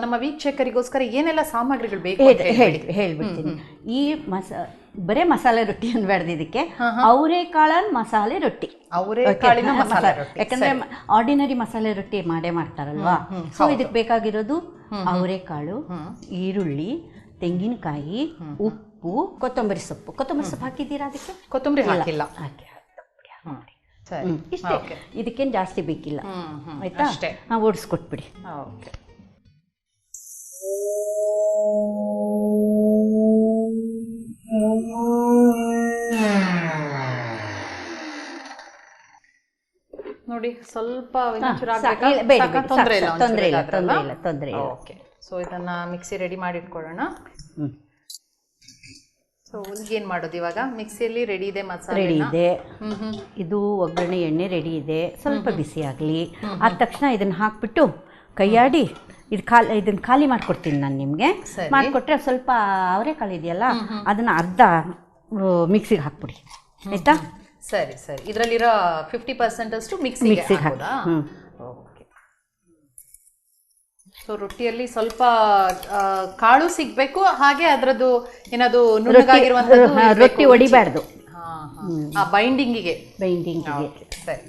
[SPEAKER 1] ನಮ್ಮ ವೀಕ್ಷಕರಿಗೋಸ್ಕರ ಏನೆಲ್ಲ ಸಾಮಗ್ರಿಗಳು ಬೇಕು
[SPEAKER 2] ಹೇಳ್ಬಿಡ್ತೀನಿ. ಈ ಬರೇ ಮಸಾಲೆ ರೊಟ್ಟಿ ಅನ್ಬಾರ್ದು, ಇದಕ್ಕೆ ಅವರೆಕಾಳಿನ ಮಸಾಲೆ ರೊಟ್ಟಿ.
[SPEAKER 1] ಅವರೆಕಾಳಿನ ಮಸಾಲೆ ರೊಟ್ಟಿ,
[SPEAKER 2] ಯಾಕಂದ್ರೆ ಆರ್ಡಿನರಿ ಮಸಾಲೆ ರೊಟ್ಟಿ ಮಾಡ್ತಾರಲ್ವಾ. ಸೊ ಇದಕ್ಕೆ ಬೇಕಾಗಿರೋದು ಅವರೆಕಾಳು, ಈರುಳ್ಳಿ, ತೆಂಗಿನಕಾಯಿ, ಉಪ್ಪು, ಕೊತ್ತಂಬರಿ ಸೊಪ್ಪು ಹಾಕಿದ್ದೀರಾ? ಅದಕ್ಕೆ
[SPEAKER 1] ಕೊತ್ತಂಬರಿ ಹಾಕಿಲ್ಲ.
[SPEAKER 2] ಇಷ್ಟೇ, ಇದಕ್ಕೇನು ಜಾಸ್ತಿ ಬೇಕಿಲ್ಲ, ಆಯ್ತಾ? ಓಡಿಸ್ಕೊಟ್ಬಿಡಿ.
[SPEAKER 1] ನೋಡಿ, ಸ್ವಲ್ಪ
[SPEAKER 2] ತೊಂದರೆ ಇಲ್ಲ.
[SPEAKER 1] ಸೊ ಇದನ್ನ ಮಿಕ್ಸಿ ರೆಡಿ ಮಾಡಿ ಇಟ್ಕೊಳ್ಳೋಣ. ಸೊ ಏನ್ ಮಾಡೋದು ಇವಾಗ? ಮಿಕ್ಸಿಯಲ್ಲಿ ರೆಡಿ ಇದೆ, ಮಸಾಲೆ
[SPEAKER 2] ರೆಡಿ ಇದೆ, ಇದು ಒಗ್ಗರಣೆ ಎಣ್ಣೆ ರೆಡಿ ಇದೆ. ಸ್ವಲ್ಪ ಬಿಸಿ ಆಗಲಿ, ಆದ ತಕ್ಷಣ ಇದನ್ನ ಹಾಕ್ಬಿಟ್ಟು ಕೈಯಾಡಿ ಇದನ್ನ ಖಾಲಿ ಮಾಡ್ಕೊಡ್ತೀನಿ ನಾನು ನಿಮಗೆ. ಮಾಡಿಕೊಟ್ರೆ ಸ್ವಲ್ಪ ಅವರೆಕಾಳು ಇದೆಯಲ್ಲ, ಅದನ್ನ ಅರ್ಧ ಮಿಕ್ಸಿಗೆ ಹಾಕ್ಬಿಡಿ, ಆಯ್ತಾ?
[SPEAKER 1] ಸರಿ. ಇದರಲ್ಲಿರೋ 50% ಅಷ್ಟು ಮಿಕ್ಸಿಗೆ ಹಾಕೋದಾ? ಸೊ ರೊಟ್ಟಿಯಲ್ಲಿ ಸ್ವಲ್ಪ ಕಾಳು ಸಿಗ್ಬೇಕು, ಹಾಗೆ ಅದರದ್ದು ಏನದು ನುಣ್ಣಗಾಗಿರುವಂತದ್ದು
[SPEAKER 2] ರೊಟ್ಟಿ ಒಡಿಬಾರ್ದು,
[SPEAKER 1] ಬೈಂಡಿಂಗಿಗೆ. ಸರಿ.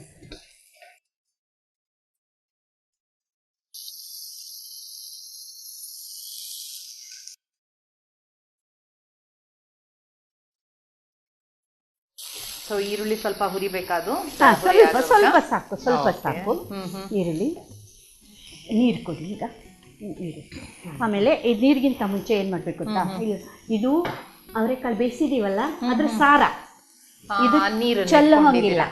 [SPEAKER 2] ಸಾಕು.
[SPEAKER 1] ಈರುಳ್ಳಿ ಸ್ವಲ್ಪ ಹುರಿಬೇಕಾದು.
[SPEAKER 2] ಸ್ವಲ್ಪ ಸಾಕು. ಈರುಳ್ಳಿ ನೀರು ಕೊಡಿ ಈಗ. ನೀರು ಆಮೇಲೆ ಈ ನೀರಿಗಿಂತ ಮುಂಚೆ ಏನು ಮಾಡಬೇಕು ಗೊತ್ತಾ, ಇದು ಅವರೆಕಾಳು ಬೇಯಿಸಿದೀವಲ್ಲ ಅದ್ರ ಸಾರ ಇದು ಚೆಲ್ಲ ಹೋಗಿಲ್ಲ,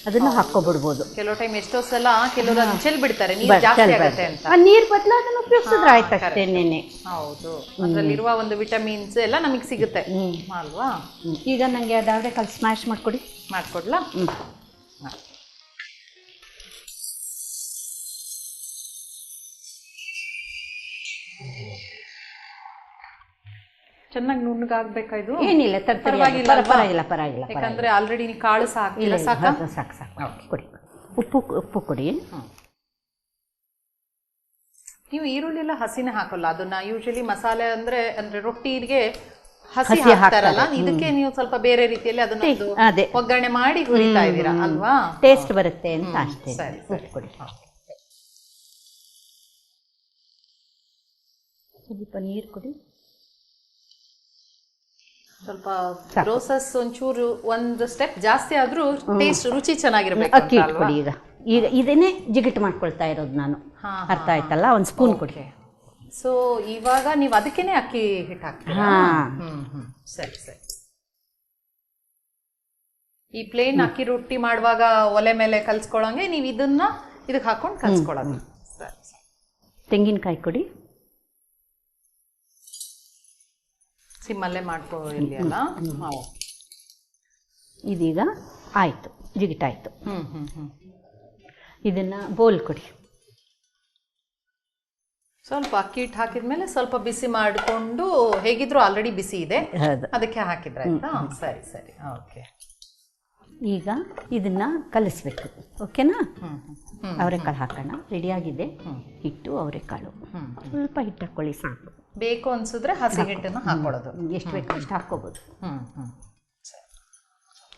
[SPEAKER 2] ಅದನ್ನು ಹಾಕ್ಕೊಬಿಡ್ಬೋದು.
[SPEAKER 1] ಕೆಲವು ಟೈಮ್ ಎಷ್ಟೋ ಸಲ ಕೆಲವರು ಅದನ್ನ ಚೆಲ್ ಬಿಡ್ತಾರೆ, ನೀರು ಜಾಸ್ತಿ ಆಗುತ್ತೆ ಅಂತ.
[SPEAKER 2] ನೀರು ಬದಲು ಅದನ್ನು ಉಪಯೋಗಿಸಿದ್ರೆ ಆಯ್ತು ಅಷ್ಟೇನೆ.
[SPEAKER 1] ಹೌದು, ಅದರಲ್ಲಿರುವ ಒಂದು ವಿಟಮಿನ್ಸ್ ಎಲ್ಲ ನಮಗೆ ಸಿಗುತ್ತೆ ಅಲ್ವಾ.
[SPEAKER 2] ಈಗ ನನಗೆ ಅದಾದ್ರೆ ಕಾಳು ಸ್ಮ್ಯಾಶ್
[SPEAKER 1] ಮಾಡ್ಕೊಡ್ಲಾ? ಚೆನ್ನಾಗಿ ನುಣ್ಣಗಾಗ್ಬೇಕಾ ಇದು?
[SPEAKER 2] ಏನಿಲ್ಲ, ಪರವಾಗಿಲ್ಲ.
[SPEAKER 1] ಯಾಕಂದ್ರೆ ಆಲ್ರೆಡಿ ನೀವು ಕಾಳು ಸಾಕಿಲ್ಲ.
[SPEAKER 2] ಸಾಕು ಕೊಡಿ. ಉಪ್ಪು ಕೊಡಿ.
[SPEAKER 1] ನೀವು ಈರುಳ್ಳಿ ಎಲ್ಲ ಹಸಿನೇ ಹಾಕಲ್ಲ, ಅದನ್ನ ಯೂಶಲಿ ಮಸಾಲೆ ಅಂದ್ರೆ ರೊಟ್ಟಿಗೆ ಹಸಿ ಹಾಕ್ತಾರಲ್ಲ, ಇದಕ್ಕೆ ನೀವು ಸ್ವಲ್ಪ ಬೇರೆ ರೀತಿಯಲ್ಲಿ ಅದನ್ನ ಒಗ್ಗರಣೆ ಮಾಡಿ ಹುರಿತಾ ಇದ್ದೀರಾ ಅಲ್ವಾ,
[SPEAKER 2] ಟೇಸ್ಟ್ ಬರುತ್ತೆ ಅಂತ ಅಷ್ಟೇ. ಉಪ್ಪು ಕೊಡಿ. ಸ್ವಲ್ಪ ನೀರು ಕೊಡಿ.
[SPEAKER 1] ಸ್ವಲ್ಪ ಪ್ರೋಸೆಸ್ ಒಂಚೂರು ಒಂದು ಸ್ಟೆಪ್ ಜಾಸ್ತಿ ಆದ್ರೂ ಟೇಸ್ಟ್ ರುಚಿ ಚೆನ್ನಾಗಿರ್ಬೇಕು.
[SPEAKER 2] ಅಕ್ಕಿ ಕೊಡಿ. ಈಗ ಇದನ್ನೇ ಜಿಗಿಟ್ ಮಾಡ್ಕೊಳ್ತಾ ಇರೋದು ನಾನು, ಅರ್ಥ ಆಯ್ತಲ್ಲ? ಒಂದು ಸ್ಪೂನ್ ಕೊಡಿ.
[SPEAKER 1] ಸೊ ಇವಾಗ ನೀವು ಅದಕ್ಕೇನೆ ಅಕ್ಕಿ ಹಿಟ್ಟು ಹಾಕ್ತೀರಾ? ಸರಿ. ಈ ಪ್ಲೇನ್ ಅಕ್ಕಿ ರೊಟ್ಟಿ ಮಾಡುವಾಗ ಒಲೆ ಮೇಲೆ ಕಲ್ಸ್ಕೊಳಂಗೆ ನೀವು ಇದಕ್ಕೆ ಹಾಕೊಂಡು ಕಲ್ಸ್ಕೊಳ್ಳೋದು.
[SPEAKER 2] ತೆಂಗಿನಕಾಯಿ ಕೊಡಿ.
[SPEAKER 1] ಸಿಮ್ಮಲ್ಲೇ ಮಾಡ್ಕೊಳ್ಳಿ ಅಲ್ಲ.
[SPEAKER 2] ಇದೀಗ ಆಯ್ತು, ಜಿಗಿಟಾಯ್ತು. ಇದನ್ನ ಬೋಲ್ ಕೊಡಿ.
[SPEAKER 1] ಸ್ವಲ್ಪ ಅಕ್ಕಿ ಹಿಟ್ಟು ಹಾಕಿದ್ಮೇಲೆ ಸ್ವಲ್ಪ ಬಿಸಿ ಮಾಡಿಕೊಂಡು, ಹೇಗಿದ್ರು ಆಲ್ರೆಡಿ ಬಿಸಿ ಇದೆ, ಅದಕ್ಕೆ ಹಾಕಿದ್ರೆ ಆಯ್ತಾ? ಸರಿ. ಓಕೆ.
[SPEAKER 2] ಈಗ ಇದನ್ನ ಕಲಿಸ್ಬೇಕು. ಓಕೆನಾ? ಅವರೆಕಾಳು ಹಾಕೋಣ. ರೆಡಿಯಾಗಿದೆ ಹಿಟ್ಟು. ಅವರೆಕಾಳು ಸ್ವಲ್ಪ ಹಿಟ್ಟು ಹಾಕ್ಕೊಳ್ಳಿ, ಸಾಕು.
[SPEAKER 1] ಬೇಕು ಅನ್ಸಿದ್ರೆ ಹಸಿ ಹಿಟ್ಟನ್ನು ಹಾಕೊಳ್ಳೋದು.
[SPEAKER 2] ಎಷ್ಟು ಬೇಕು ಅಷ್ಟು ಹಾಕೋಬಹುದು.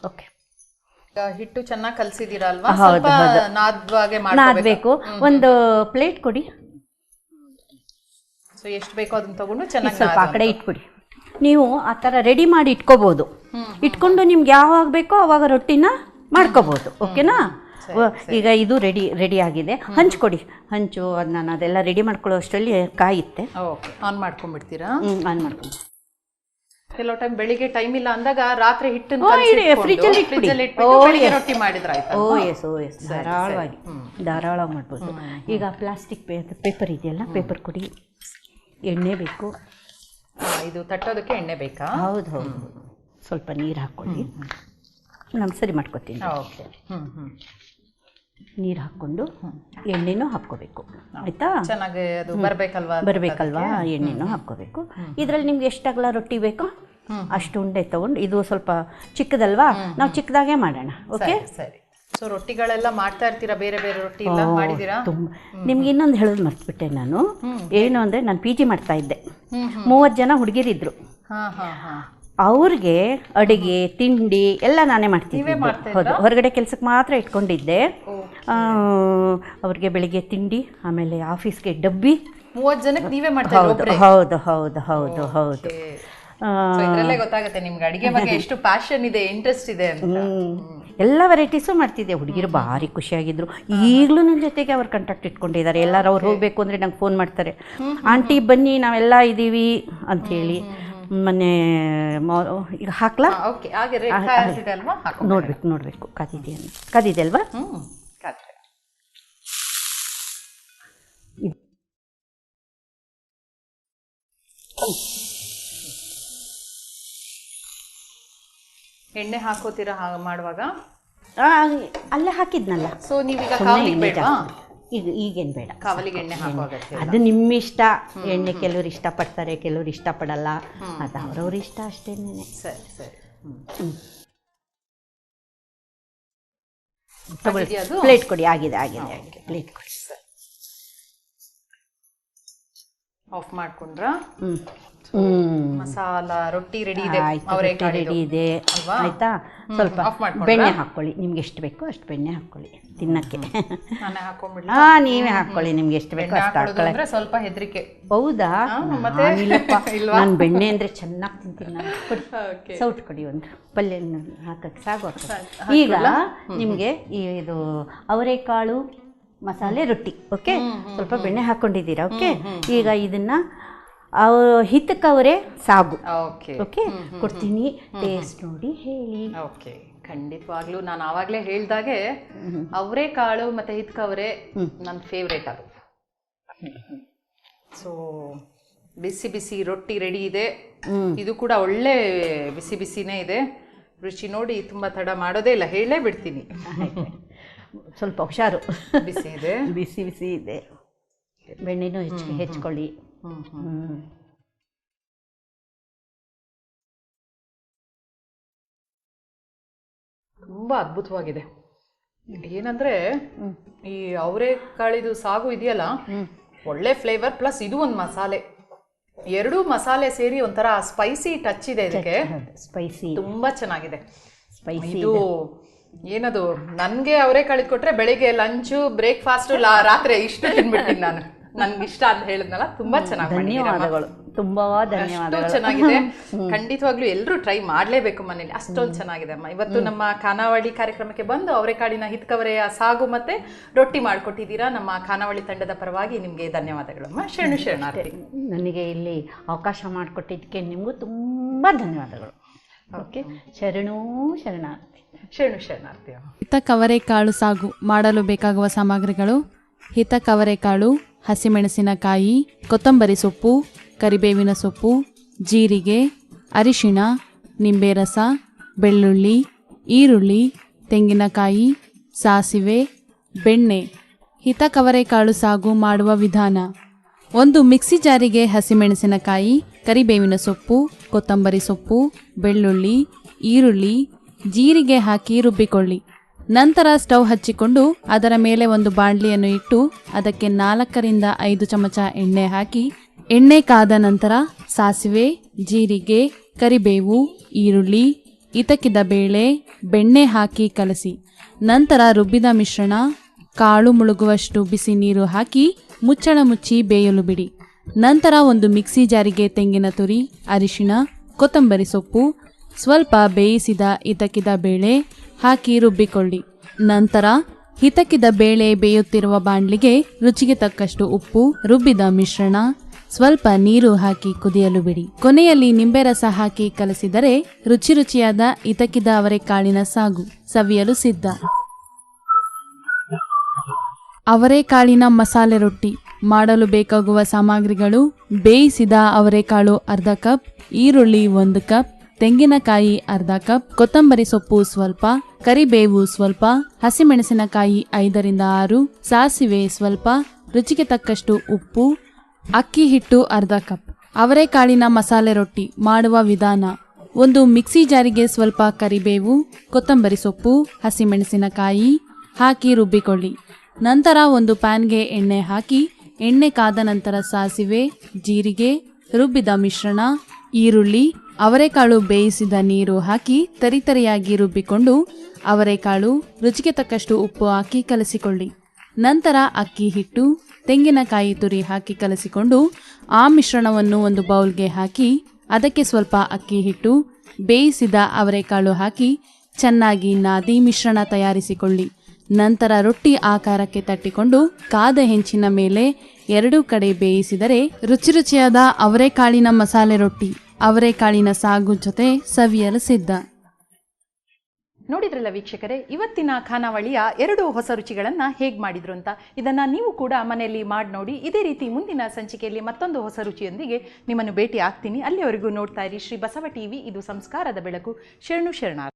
[SPEAKER 2] ಓಕೆ.
[SPEAKER 1] ಹಿಟ್ಟು ಚೆನ್ನಾಗಿ ಕಲಸಿದೀರಾ ಅಲ್ವಾ? ಸ್ವಲ್ಪ ನಾದ್ವಾಗೆ
[SPEAKER 2] ನಾದಬೇಕು. ಒಂದು ಪ್ಲೇಟ್ ಕೊಡಿ.
[SPEAKER 1] ಸೊ ಎಷ್ಟು ಬೇಕೋ ಅದನ್ನ ತಗೊಂಡು ಚೆನ್ನಾಗಿ
[SPEAKER 2] ಸ್ವಲ್ಪ ಆ ಕಡೆ ಇಟ್ಬಿಡಿ. ನೀವು ಆ ಥರ ರೆಡಿ ಮಾಡಿ ಇಟ್ಕೋಬಹುದು. ಇಟ್ಕೊಂಡು ನಿಮ್ಗೆ ಯಾವಾಗ ಬೇಕೋ ಅವಾಗ ರೊಟ್ಟಿನ ಮಾಡ್ಕೋಬಹುದು. ಓಕೆನಾ? ಈಗ ಇದು ರೆಡಿ ಆಗಿದೆ. ಹಂಚ್ಕೊಡಿ. ಹಂಚು ಅದು ನಾನು ಅದೆಲ್ಲ ರೆಡಿ ಮಾಡ್ಕೊಳ್ಳೋ ಅಷ್ಟರಲ್ಲಿ ಕಾಯುತ್ತೆ.
[SPEAKER 1] ಆನ್ ಮಾಡ್ಕೊಂಡ್ಬಿಡ್ತೀರಾ?
[SPEAKER 2] ಆನ್ ಮಾಡ್ಕೊಂಡು.
[SPEAKER 1] ಕೆಲವು ಟೈಮ್ ಬೆಳಿಗ್ಗೆ ಟೈಮ್ ಇಲ್ಲ ಅಂದಾಗ ರಾತ್ರಿ ಹಿಟ್ಟನ್ನು
[SPEAKER 2] ಫ್ರಿಜ್ಜಲ್ಲಿ ಇಟ್ಬಿಟ್ಟು
[SPEAKER 1] ರೊಟ್ಟಿ ಮಾಡಿದ್ರೆ ಆಯ್ತು.
[SPEAKER 2] ಎಸ್ ಧಾರಾಳವಾಗಿ ಮಾಡ್ಬೋದು. ಈಗ ಪ್ಲಾಸ್ಟಿಕ್ ಪೇಪರ್ ಇದೆಯಲ್ಲ, ಪೇಪರ್ ಕೊಡಿ. ಎಣ್ಣೆ ಬೇಕು.
[SPEAKER 1] ಇದು ತಟ್ಟೋದಕ್ಕೆ ಎಣ್ಣೆ ಬೇಕಾ?
[SPEAKER 2] ಹೌದು. ಸ್ವಲ್ಪ ನೀರು ಹಾಕ್ಕೊಳ್ಳಿ. ನಾನು ಸರಿ ಮಾಡ್ಕೊತೀನಿ.
[SPEAKER 1] ಓಕೆ.
[SPEAKER 2] ನೀರು ಹಾಕ್ಕೊಂಡು ಎಣ್ಣೆನೂ ಹಾಕ್ಕೋಬೇಕು. ಆಯ್ತಾ?
[SPEAKER 1] ಚೆನ್ನಾಗಿ ಅದು ಬರಬೇಕಲ್ವಾ?
[SPEAKER 2] ಎಣ್ಣೆನೂ ಹಾಕ್ಕೋಬೇಕು. ಇದರಲ್ಲಿ ನಿಮ್ಗೆ ಎಷ್ಟು ಅಗಲ ರೊಟ್ಟಿ ಬೇಕೋ ಅಷ್ಟು ಉಂಡೆ ತಗೊಂಡು, ಇದು ಸ್ವಲ್ಪ ಚಿಕ್ಕದಲ್ವಾ, ನಾವು ಚಿಕ್ಕದಾಗೆ ಮಾಡೋಣ. ಓಕೆ?
[SPEAKER 1] ಸರಿ. ಸೊ ರೊಟ್ಟಿಗಳೆಲ್ಲ ಮಾಡ್ತಾ ಇರ್ತೀರಾ? ಬೇರೆ ಬೇರೆ ರೊಟ್ಟಿ ಎಲ್ಲ ಮಾಡಿದ್ದೀರಾ?
[SPEAKER 2] ತುಂಬ. ನಿಮ್ಗೆ ಇನ್ನೊಂದು ಹೇಳೋದು ಮರ್ತ್ಬಿಟ್ಟೆ ನಾನು. ಏನು ಅಂದರೆ, ನಾನು PG ಮಾಡ್ತಾ ಇದ್ದೆ. 30 ಜನ ಹುಡುಗಿರಿದ್ರು. ಅವ್ರಿಗೆ ಅಡುಗೆ ತಿಂಡಿ ಎಲ್ಲ ನಾನೇ ಮಾಡ್ತಿದ್ದೆ. ಹೌದು, ಹೊರಗಡೆ ಕೆಲ್ಸಕ್ಕೆ ಮಾತ್ರ ಇಟ್ಕೊಂಡಿದ್ದೆ. ಅವ್ರಿಗೆ ಬೆಳಿಗ್ಗೆ ತಿಂಡಿ, ಆಮೇಲೆ ಆಫೀಸ್ಗೆ ಡಬ್ಬಿ.
[SPEAKER 1] 30 ಜನಕ್ಕೆ ನೀವೇ ಮಾಡ್ತಾ ಇದ್ದೀರಾ?
[SPEAKER 2] ಹೌದು.
[SPEAKER 1] ಇದರಲ್ಲೇ ಗೊತ್ತಾಗುತ್ತೆ ನಿಮ್ಗೆ ಅಡಿಗೆ ಬಗ್ಗೆ ಎಷ್ಟು ಪ್ಯಾಷನ್ ಇದೆ, ಇಂಟ್ರೆಸ್ಟ್ ಇದೆ ಅಂತ.
[SPEAKER 2] ಎಲ್ಲ ವೆರೈಟೀಸು ಮಾಡ್ತಿದ್ದೆ. ಹುಡುಗಿರು ಭಾರಿ ಖುಷಿಯಾಗಿದ್ರು. ಈಗಲೂ ನನ್ನ ಜೊತೆಗೆ ಅವ್ರು ಕಾಂಟ್ಯಾಕ್ಟ್ ಇಟ್ಕೊಂಡಿದ್ದಾರೆ. ಎಲ್ಲರೂ ಅವ್ರು ಹೋಗಬೇಕು ಅಂದರೆ ನಂಗೆ ಫೋನ್ ಮಾಡ್ತಾರೆ, ಆಂಟಿ ಬನ್ನಿ ನಾವೆಲ್ಲ ಇದ್ದೀವಿ ಅಂಥೇಳಿ. ಮೊನ್ನೆ ಈಗ ಹಾಕ್ಲಾ? ನೋಡ್ಬೇಕು ಕಾದಿದೆ ಅಲ್ವಾ?
[SPEAKER 1] ಎಣ್ಣೆ ಹಾಕೋತೀರಾ ಮಾಡುವಾಗ?
[SPEAKER 2] ಅಲ್ಲೇ ಹಾಕಿದ್ನಲ್ಲ.
[SPEAKER 1] ಸೊ ನೀವೀಗ ಕಾವಲಿಗೆ ಬೇಡವಾ?
[SPEAKER 2] ಈಗೇನು ಬೇಡ,
[SPEAKER 1] ಕಾವಲಿಗೆ ಎಣ್ಣೆ ಹಾಕುವಾಗ
[SPEAKER 2] ಅದು ನಿಮ್ಮ ಇಷ್ಟ. ಎಣ್ಣೆ ಕೆಲವರು ಇಷ್ಟಪಡ್ತಾರೆ, ಕೆಲವರು ಇಷ್ಟಪಡಲ್ಲ. ಅದು ಅವ್ರವ್ರ ಇಷ್ಟ ಅಷ್ಟೇನೆ.
[SPEAKER 1] ಸರಿ.
[SPEAKER 2] ಪ್ಲೇಟ್ ಕೊಡಿ. ಆಗಿದೆ. ಪ್ಲೇಟ್ ಕೊಡಿ.
[SPEAKER 1] ಆಫ್ ಮಾಡ್ಕೊಂಡ್ರಾ?
[SPEAKER 2] ಸೊ
[SPEAKER 1] ಮಸಾಲ ರೊಟ್ಟಿ ರೆಡಿ ಇದೆ, ಅವರೆಕಾಳು
[SPEAKER 2] ರೆಡಿ ಇದೆ ಆಯ್ತಾ. ಸ್ವಲ್ಪ ಬೆಣ್ಣೆ ಹಾಕ್ಕೊಳ್ಳಿ, ನಿಮ್ಗೆ ಎಷ್ಟು ಬೇಕೋ ಅಷ್ಟು ಬೆಣ್ಣೆ ಹಾಕ್ಕೊಳ್ಳಿ ತಿನ್ನಕ್ಕೆ.
[SPEAKER 1] ನಾನೇ ಹಾಕೊಂಡ್ಬಿಡ್ಲ?
[SPEAKER 2] ನೀವೇ ಹಾಕ್ಕೊಳ್ಳಿ, ನಿಮ್ಗೆ ಎಷ್ಟು ಬೇಕೋ ಅಷ್ಟು ಹಾಕೊಳ್ಳಿ.
[SPEAKER 1] ಸ್ವಲ್ಪ ಹೆದರಿಕೆ.
[SPEAKER 2] ಹೌದಾ? ಇಲ್ಲಪ್ಪ, ನಾನು ಬೆಣ್ಣೆ ಅಂದರೆ ಚೆನ್ನಾಗಿ ತಿಂತೀನಿ ನಾನು. ಸೌಟ್ ಕೊಡಿ, ಒಂದು ಪಲ್ಯ ಹಾಕಕ್ಕೆ ಸಾಗು. ಈಗ ನಿಮಗೆ ಇದು ಅವರೆಕಾಳು ಮಸಾಲೆ ರೊಟ್ಟಿ, ಓಕೆ, ಸ್ವಲ್ಪ ಬೆಣ್ಣೆ ಹಾಕ್ಕೊಂಡಿದ್ದೀರಾ, ಓಕೆ. ಈಗ ಇದನ್ನ ಹಿತಕ್ಕವರೇ ಸಾಗು, ಓಕೆ, ಕೊಡ್ತೀನಿ, ಟೇಸ್ಟ್ ನೋಡಿ ಹೇಳಿ.
[SPEAKER 1] ಓಕೆ, ಖಂಡಿತವಾಗ್ಲೂ ನಾನು ಆವಾಗಲೇ ಹೇಳ್ದಾಗೆ ಅವರೆಕಾಳು ಮತ್ತೆ ಹಿತಕವರೆ ನನ್ನ ಫೇವ್ರೇಟ್ ಅದು. ಸೊ ಬಿಸಿ ಬಿಸಿ ರೊಟ್ಟಿ ರೆಡಿ ಇದೆ, ಇದು ಕೂಡ ಒಳ್ಳೆ ಬಿಸಿ ಬಿಸಿನೇ ಇದೆ. ರುಚಿ ನೋಡಿ ತುಂಬ ತಡ ಮಾಡೋದೇ ಇಲ್ಲ, ಹೇಳೇ ಬಿಡ್ತೀನಿ.
[SPEAKER 2] ಸ್ವಲ್ಪ ಹುಷಾರು,
[SPEAKER 1] ಬಿಸಿ ಇದೆ,
[SPEAKER 2] ಬಿಸಿ ಬಿಸಿ ಇದೆ. ಬೆಣ್ಣೆನೂ ಹೆಚ್ಕೊಳ್ಳಿ.
[SPEAKER 1] ತುಂಬಾ ಅದ್ಭುತವಾಗಿದೆ. ಏನಂದ್ರೆ ಈ ಅವರೆಕಾಳಿದು ಸಾಗು ಇದೆಯಲ್ಲ, ಒಳ್ಳೆ ಫ್ಲೇವರ್, ಪ್ಲಸ್ ಇದು ಒಂದು ಮಸಾಲೆ, ಎರಡೂ ಮಸಾಲೆ ಸೇರಿ ಒಂಥರ ಸ್ಪೈಸಿ ಟಚ್ ಇದೆ ಇದಕ್ಕೆ.
[SPEAKER 2] ಸ್ಪೈಸಿ
[SPEAKER 1] ತುಂಬಾ ಚೆನ್ನಾಗಿದೆ.
[SPEAKER 2] ಸ್ಪೈಸಿ
[SPEAKER 1] ಇದು ಏನದು, ನನ್ಗೆ ಅವರೆಕಾಳು ಕೊಟ್ರೆ ಬೆಳಿಗ್ಗೆ ಲಂಚು ಬ್ರೇಕ್ಫಾಸ್ಟ್ ರಾತ್ರಿ ಇಷ್ಟು ತಿನ್ಬಿಡ್ತೀನಿ ನಾನು. ನನ್ಗೆ ಇಷ್ಟ ಅಂತ ಹೇಳಿದ್ನಲ್ಲ, ತುಂಬಾ ಚೆನ್ನಾಗಿ.
[SPEAKER 2] ಧನ್ಯವಾದಗಳು, ತುಂಬಾ ಧನ್ಯವಾದಗಳು.
[SPEAKER 1] ಚೆನ್ನಾಗಿದೆ. ಖಂಡಿತವಾಗ್ಲೂ ಎಲ್ಲರೂ ಟ್ರೈ ಮಾಡ್ಲೇಬೇಕು ಮನೇಲಿ, ಅಷ್ಟೊಂದು ಚೆನ್ನಾಗಿದೆ ಅಮ್ಮ. ಇವತ್ತು ನಮ್ಮ ಖಾನಾವಳಿ ಕಾರ್ಯಕ್ರಮಕ್ಕೆ ಬಂದು ಅವರೆಕಾಳಿನ ಹಿತಕವರೆಯ ಸಾಗು ಮತ್ತೆ ರೊಟ್ಟಿ ಮಾಡ್ಕೊಟ್ಟಿದ್ದೀರಾ. ನಮ್ಮ ಖಾನಾವಳಿ ತಂಡದ ಪರವಾಗಿ ನಿಮ್ಗೆ ಧನ್ಯವಾದಗಳಮ್ಮ. ಶರಣಾರ್ಥಿ.
[SPEAKER 2] ನನಗೆ ಇಲ್ಲಿ ಅವಕಾಶ ಮಾಡಿಕೊಟ್ಟಿದ್ದಕ್ಕೆ ನಿಮಗೂ ತುಂಬಾ ಧನ್ಯವಾದಗಳು. ಓಕೆ, ಶರಣಾರ್ಥಿ.
[SPEAKER 1] ಶರಣಾರ್ಥಿ.
[SPEAKER 3] ಹಿತಕವರೆಕಾಳು ಸಾಗು ಮಾಡಲು ಬೇಕಾಗುವ ಸಾಮಗ್ರಿಗಳು: ಹಿತಕವರೆಕಾಳು, ಹಸಿಮೆಣಸಿನಕಾಯಿ, ಕೊತ್ತಂಬರಿ ಸೊಪ್ಪು, ಕರಿಬೇವಿನ ಸೊಪ್ಪು, ಜೀರಿಗೆ, ಅರಿಶಿಣ, ನಿಂಬೆ ರಸ, ಬೆಳ್ಳುಳ್ಳಿ, ಈರುಳ್ಳಿ, ತೆಂಗಿನಕಾಯಿ, ಸಾಸಿವೆ, ಬೆಣ್ಣೆ. ಹಿತಕವರೆಕಾಳು ಸಾಗು ಮಾಡುವ ವಿಧಾನ: ಒಂದು ಮಿಕ್ಸಿ ಜಾರಿಗೆ ಹಸಿಮೆಣಸಿನಕಾಯಿ, ಕರಿಬೇವಿನ ಸೊಪ್ಪು, ಕೊತ್ತಂಬರಿ ಸೊಪ್ಪು, ಬೆಳ್ಳುಳ್ಳಿ, ಈರುಳ್ಳಿ, ಜೀರಿಗೆ ಹಾಕಿ ರುಬ್ಬಿಕೊಳ್ಳಿ. ನಂತರ ಸ್ಟವ್ ಹಚ್ಚಿಕೊಂಡು ಅದರ ಮೇಲೆ ಒಂದು ಬಾಣಲಿಯನ್ನು ಇಟ್ಟು ಅದಕ್ಕೆ 4ರಿಂದ 5 ಚಮಚ ಎಣ್ಣೆ ಹಾಕಿ, ಎಣ್ಣೆ ಕಾದ ನಂತರ ಸಾಸಿವೆ, ಜೀರಿಗೆ, ಕರಿಬೇವು, ಈರುಳ್ಳಿ, ಇತಕಿದ ಬೇಳೆ, ಬೆಣ್ಣೆ ಹಾಕಿ ಕಲಸಿ. ನಂತರ ರುಬ್ಬಿದ ಮಿಶ್ರಣ, ಕಾಳು ಮುಳುಗುವಷ್ಟು ಬಿಸಿ ನೀರು ಹಾಕಿ ಮುಚ್ಚಳ ಮುಚ್ಚಿ ಬೇಯಲು ಬಿಡಿ. ನಂತರ ಒಂದು ಮಿಕ್ಸಿ ಜಾರಿಗೆ ತೆಂಗಿನ ತುರಿ, ಅರಿಶಿಣ, ಕೊತ್ತಂಬರಿ ಸೊಪ್ಪು, ಸ್ವಲ್ಪ ಬೇಯಿಸಿದ ಇತಕಿದ ಬೇಳೆ ಹಾಕಿ ರುಬ್ಬಿಕೊಳ್ಳಿ. ನಂತರ ಹಿತಕಿದ ಬೇಳೆ ಬೇಯುತ್ತಿರುವ ಬಾಣಲಿಗೆ ರುಚಿಗೆ ತಕ್ಕಷ್ಟು ಉಪ್ಪು, ರುಬ್ಬಿದ ಮಿಶ್ರಣ, ಸ್ವಲ್ಪ ನೀರು ಹಾಕಿ ಕುದಿಯಲು ಬಿಡಿ. ಕೊನೆಯಲ್ಲಿ ನಿಂಬೆ ರಸ ಹಾಕಿ ಕಲಸಿದರೆ ರುಚಿಯಾದ ಇತಕಿದ ಅವರೆಕಾಳಿನ ಸಾಗು ಸವಿಯಲು ಸಿದ್ಧ. ಅವರೆಕಾಳಿನ ಮಸಾಲೆ ರೊಟ್ಟಿ ಮಾಡಲು ಬೇಕಾಗುವ ಸಾಮಗ್ರಿಗಳು: ಬೇಯಿಸಿದ ಅವರೆಕಾಳು ಅರ್ಧ ಕಪ್, ಈರುಳ್ಳಿ 1 ಕಪ್, ತೆಂಗಿನಕಾಯಿ ಅರ್ಧ ಕಪ್, ಕೊತ್ತಂಬರಿ ಸೊಪ್ಪು ಸ್ವಲ್ಪ, ಕರಿಬೇವು ಸ್ವಲ್ಪ, ಹಸಿಮೆಣಸಿನಕಾಯಿ 5ರಿಂದ 6, ಸಾಸಿವೆ ಸ್ವಲ್ಪ, ರುಚಿಗೆ ತಕ್ಕಷ್ಟು ಉಪ್ಪು, ಅಕ್ಕಿ ಹಿಟ್ಟು ಅರ್ಧ ಕಪ್. ಅವರೆಕಾಳಿನ ಮಸಾಲೆ ರೊಟ್ಟಿ ಮಾಡುವ ವಿಧಾನ: ಒಂದು ಮಿಕ್ಸಿ ಜಾರಿಗೆ ಸ್ವಲ್ಪ ಕರಿಬೇವು, ಕೊತ್ತಂಬರಿ ಸೊಪ್ಪು, ಹಸಿಮೆಣಸಿನಕಾಯಿ ಹಾಕಿ ರುಬ್ಬಿಕೊಳ್ಳಿ. ನಂತರ ಒಂದು ಪ್ಯಾನ್ಗೆ ಎಣ್ಣೆ ಹಾಕಿ, ಎಣ್ಣೆ ಕಾದ ನಂತರ ಸಾಸಿವೆ, ಜೀರಿಗೆ, ರುಬ್ಬಿದ ಮಿಶ್ರಣ, ಈರುಳ್ಳಿ, ಅವರೆಕಾಳು ಬೇಯಿಸಿದ ನೀರು ಹಾಕಿ ತರಿತರಿಯಾಗಿ ರುಬ್ಬಿಕೊಂಡು ಅವರೆಕಾಳು, ರುಚಿಗೆ ತಕ್ಕಷ್ಟು ಉಪ್ಪು ಹಾಕಿ ಕಲಸಿಕೊಳ್ಳಿ. ನಂತರ ಅಕ್ಕಿ ಹಿಟ್ಟು, ತೆಂಗಿನಕಾಯಿ ತುರಿ ಹಾಕಿ ಕಲಸಿಕೊಂಡು ಆ ಮಿಶ್ರಣವನ್ನು ಒಂದು ಬೌಲ್ಗೆ ಹಾಕಿ ಅದಕ್ಕೆ ಸ್ವಲ್ಪ ಅಕ್ಕಿ ಹಿಟ್ಟು, ಬೇಯಿಸಿದ ಅವರೆಕಾಳು ಹಾಕಿ ಚೆನ್ನಾಗಿ ನಾದಿ ಮಿಶ್ರಣ ತಯಾರಿಸಿಕೊಳ್ಳಿ. ನಂತರ ರೊಟ್ಟಿ ಆಕಾರಕ್ಕೆ ತಟ್ಟಿಕೊಂಡು ಕಾದ ಹೆಂಚಿನ ಮೇಲೆ 2 ಕಡೆ ಬೇಯಿಸಿದರೆ ರುಚಿಯಾದ ಅವರೆಕಾಳಿನ ಮಸಾಲೆ ರೊಟ್ಟಿ ಅವರೆಕಾಳಿನ ಸಾಗು ಜೊತೆ ಸವಿಯಲು ಸಿದ್ಧ.
[SPEAKER 1] ನೋಡಿದ್ರಲ್ಲ ವೀಕ್ಷಕರೇ, ಇವತ್ತಿನ ಖಾನಾವಳಿಯ 2 ಹೊಸ ರುಚಿಗಳನ್ನು ಹೇಗೆ ಮಾಡಿದ್ರು ಅಂತ. ಇದನ್ನು ನೀವು ಕೂಡ ಮನೆಯಲ್ಲಿ ಮಾಡಿ ನೋಡಿ. ಇದೇ ರೀತಿ ಮುಂದಿನ ಸಂಚಿಕೆಯಲ್ಲಿ ಮತ್ತೊಂದು ಹೊಸ ರುಚಿಯೊಂದಿಗೆ ನಿಮ್ಮನ್ನು ಭೇಟಿ ಆಗ್ತೀನಿ. ಅಲ್ಲಿವರೆಗೂ ನೋಡ್ತಾ ಇರಿ ಶ್ರೀ ಬಸವ ಟಿವಿ. ಇದು ಸಂಸ್ಕಾರದ ಬೆಳಕು. ಶರಣಾರ್ಥಿ.